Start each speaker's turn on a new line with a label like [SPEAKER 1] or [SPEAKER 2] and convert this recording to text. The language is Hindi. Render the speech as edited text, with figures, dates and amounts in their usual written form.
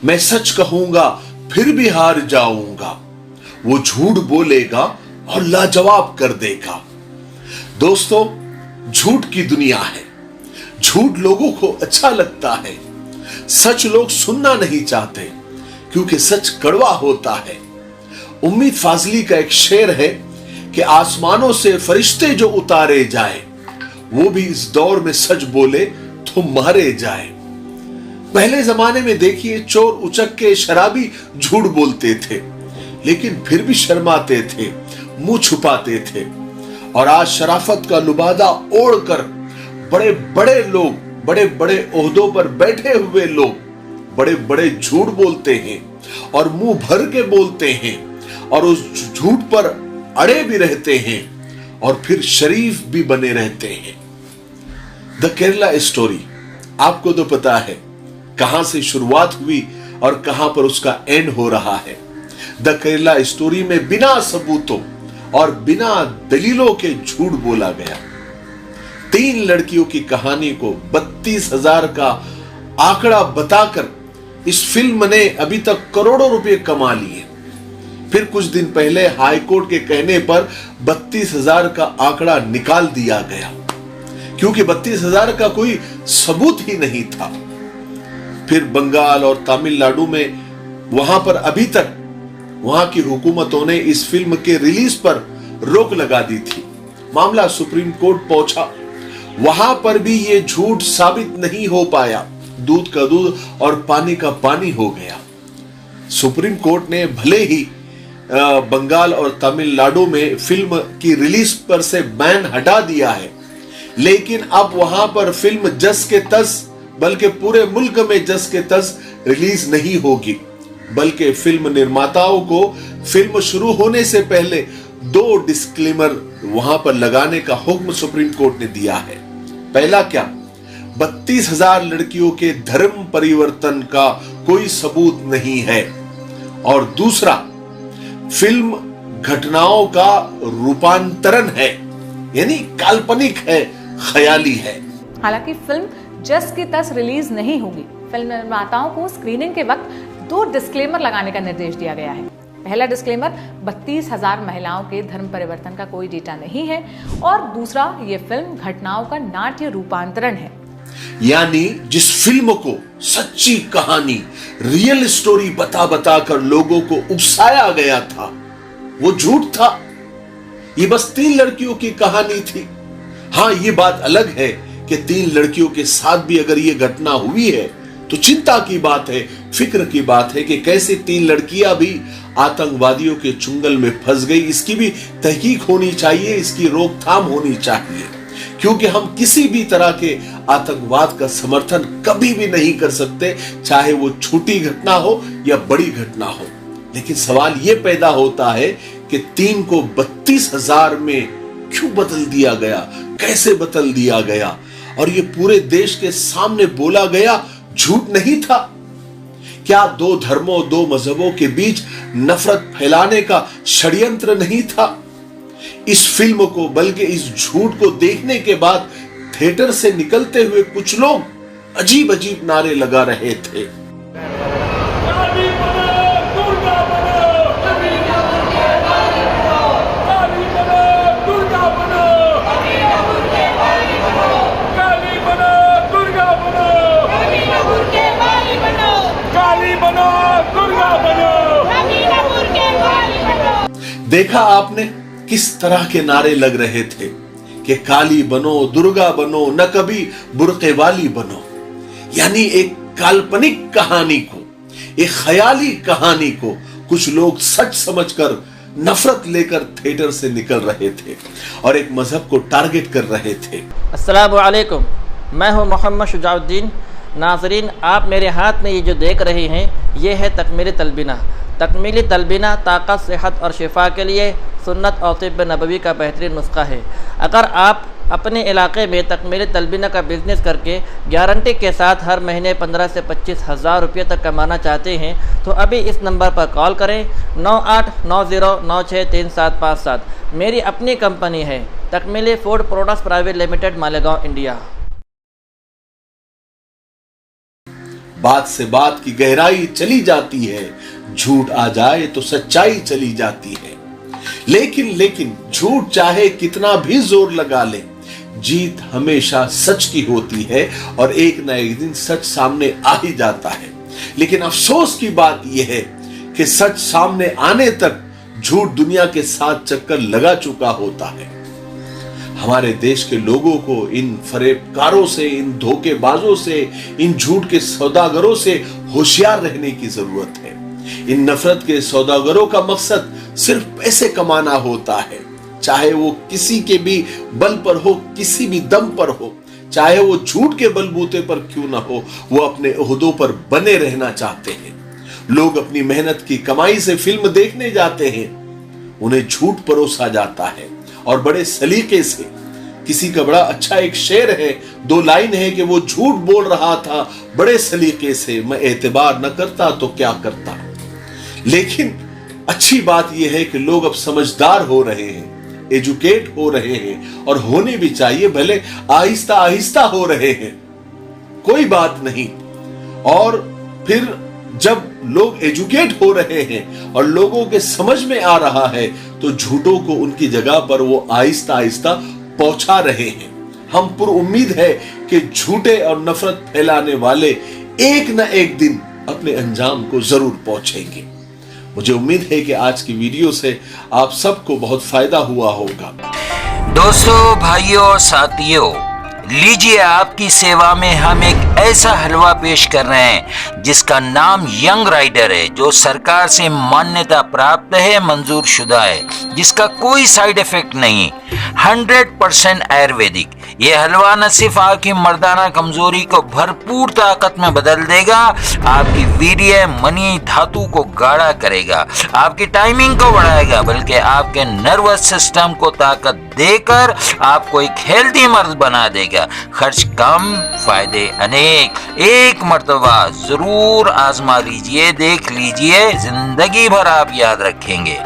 [SPEAKER 1] मैं सच कहूंगा फिर भी हार जाऊंगा, वो झूठ बोलेगा और लाजवाब कर देगा। दोस्तों, झूठ की दुनिया है। झूठ लोगों को अच्छा लगता है, सच लोग सुनना नहीं चाहते क्योंकि सच कड़वा होता है। उम्मीद फाजली का एक शेर है कि आसमानों से फरिश्ते जो उतारे जाए, वो भी इस दौर में सच बोले तो मारे जाए। पहले जमाने में देखिए, चोर उचक्के शराबी झूठ बोलते थे, लेकिन फिर भी शर्माते थे, मुंह छुपाते थे। और आज शराफत का लुबादा ओढ़कर बड़े बड़े लोग, बड़े बड़े ओहदों पर बैठे हुए लोग बड़े बड़े झूठ बोलते हैं और मुंह भर के बोलते हैं और उस झूठ पर अड़े भी रहते हैं और फिर शरीफ भी बने रहते हैं। द केरला स्टोरी, आपको तो पता है कहां से शुरुआत हुई और कहां पर उसका एंड हो रहा है। द केरला स्टोरी में बिना सबूतों और बिना दलीलों के झूठ बोला गया। 3 लड़कियों की कहानी को 32,000 का आंकड़ा बताकर इस फिल्म ने अभी तक करोड़ों रुपए कमा लिए। फिर कुछ दिन पहले हाईकोर्ट के कहने पर 32,000 का आंकड़ा निकाल दिया गया, क्योंकि 32,000 का कोई सबूत ही नहीं था। फिर बंगाल और तमिलनाडु में वहां पर अभी तक वहां की हुकूमतों ने इस फिल्म के रिलीज पर रोक लगा दी थी। मामला सुप्रीम कोर्ट पहुंचा, वहां पर भी ये झूठ साबित नहीं हो पाया। दूध का दूध और पानी का पानी हो गया। सुप्रीम कोर्ट ने भले ही बंगाल और तमिलनाडु में फिल्म की रिलीज पर से बैन हटा दिया है, लेकिन अब वहां पर फिल्म जस के तस, बल्कि पूरे मुल्क में जस के तस रिलीज नहीं होगी, बल्कि फिल्म निर्माताओं को फिल्म शुरू होने से पहले 2 डिस्क्लेमर वहां पर लगाने का हुक्म सुप्रीम कोर्ट ने दिया है। पहला क्या, 32,000 लड़कियों के धर्म परिवर्तन का कोई सबूत नहीं है, और दूसरा, फिल्म घटनाओं का रूपांतरण है, यानी काल्पनिक है, ख्याली है।
[SPEAKER 2] हालांकि फिल्म जस की तस रिलीज नहीं होगी, फिल्म निर्माताओं को स्क्रीनिंग के वक्त 2 डिस्क्लेमर लगाने का निर्देश दिया गया है। पहला डिस्क्लेमर, 32,000 महिलाओं के धर्म परिवर्तन का कोई डेटा नहीं है, और दूसरा, ये फिल्म घटनाओं का नाट्य रूपांतरण है।
[SPEAKER 1] यानी जिस फिल्म को सच्ची कहानी, रियल स्टोरी बता बता कर लोगों को उकसाया गया था, वो झूठ था। ये बस 3 लड़कियों की कहानी थी। हाँ, ये बात अलग है कि 3 लड़कियों के साथ भी अगर ये घटना हुई है तो चिंता की बात है, फिक्र की बात है कि कैसे 3 लड़कियां भी आतंकवादियों के चुंगल में फंस गई। इसकी भी तहकीक होनी चाहिए, इसकी रोकथाम होनी चाहिए, क्योंकि हम किसी भी तरह के आतंकवाद का समर्थन कभी भी नहीं कर सकते, चाहे वो छोटी घटना हो या बड़ी घटना हो। लेकिन सवाल ये पैदा होता है कि 3 को 32,000 में क्यों बदल दिया गया, कैसे बदल दिया गया, और ये पूरे देश के सामने बोला गया झूठ नहीं था। क्या 2 धर्मों, 2 मजहबों के बीच नफरत फैलाने का षड्यंत्र नहीं था? इस फिल्म को, बल्कि इस झूठ को देखने के बाद थिएटर से निकलते हुए कुछ लोग अजीब अजीब नारे लगा रहे थे। देखा आपने किस तरह के नारे लग रहे थे कि काली बनो, दुर्गा बनो, न कभी बुर्के वाली बनो। यानी एक काल्पनिक कहानी को, एक ख्याली कहानी को कुछ लोग सच समझकर नफरत लेकर थिएटर से निकल रहे थे और एक मजहब को टारगेट कर रहे थे।
[SPEAKER 3] अस्सलामु अलैकुम, मैं हूं मोहम्मद शुजाउद्दीन। नाजरीन, आप मेरे हाथ में ये जो देख रहे हैं, ये है तकमीली तलबीना। तकमीली तलबीना ताकत, सेहत और शिफा के लिए सुन्नत और तिब्ब नबवी का बेहतरीन नुस्खा है। अगर आप अपने इलाके में तकमीली तलबीना का बिज़नेस करके गारंटी के साथ हर महीने 15 से 25 हज़ार रुपये तक कमाना चाहते हैं तो अभी इस नंबर पर कॉल करें 9890963757। मेरी अपनी कंपनी है Takmili food products private limited, Malegaon, India.
[SPEAKER 1] बात से बात की गहराई चली जाती है, झूठ आ जाए तो सच्चाई चली जाती है। लेकिन झूठ चाहे कितना भी जोर लगा ले, जीत हमेशा सच की होती है और एक ना एक दिन सच सामने आ ही जाता है। लेकिन अफसोस की बात यह है कि सच सामने आने तक झूठ दुनिया के साथ चक्कर लगा चुका होता है। हमारे देश के लोगों को इन फरेबकारों से, इन धोखेबाजों से, इन झूठ के सौदागरों से होशियार रहने की जरूरत है। इन नफरत के सौदागरों का मकसद सिर्फ पैसे कमाना होता है, चाहे वो किसी के भी बल पर हो, किसी भी दम पर हो, चाहे वो झूठ के बलबूते पर क्यों ना हो, वो अपने ओहदों पर बने रहना चाहते हैं। लोग अपनी मेहनत की कमाई से फिल्म देखने जाते हैं, उन्हें झूठ परोसा जाता है और बड़े सलीके से। किसी का बड़ा अच्छा एक शेर है, 2 लाइन है कि वो झूठ बोल रहा था बड़े सलीके से, मैं एतबार न करता तो क्या करता। लेकिन अच्छी बात यह है कि लोग अब समझदार हो रहे हैं, एजुकेट हो रहे हैं और होने भी चाहिए, भले आहिस्ता आहिस्ता हो रहे हैं, कोई बात नहीं। और फिर जब लोग एजुकेट हो रहे हैं और लोगों के समझ में आ रहा है तो झूठों को उनकी जगह पर वो आहिस्ता आहिस्ता पहुंचा रहे हैं। हम पुरुम्मीद है कि झूठे और नफरत फैलाने वाले एक न एक दिन अपने अंजाम को जरूर पहुंचेंगे। मुझे उम्मीद है कि आज की वीडियो से आप सबको बहुत फायदा हुआ होगा।
[SPEAKER 4] दोस्तों, भाइयों और साथियों, लीजिए आपकी सेवा में हम एक ऐसा हलवा पेश कर रहे हैं जिसका नाम यंग राइडर है, जो सरकार से मान्यता प्राप्त है, मंजूर शुदा है, जिसका कोई साइड इफेक्ट नहीं, 100% आयुर्वेदिक। ये हलवा न सिर्फ आपकी मर्दाना कमजोरी को भरपूर ताकत में बदल देगा, आपकी वीर्य मनी धातु को गाढ़ा करेगा, आपकी टाइमिंग को बढ़ाएगा, बल्कि आपके नर्वस सिस्टम को ताकत देकर आपको एक हेल्दी मर्द बना देगा। खर्च कम, फायदे अनेक। एक मर्तबा जरूर आजमा लीजिए, देख लीजिए, जिंदगी भर आप याद रखेंगे।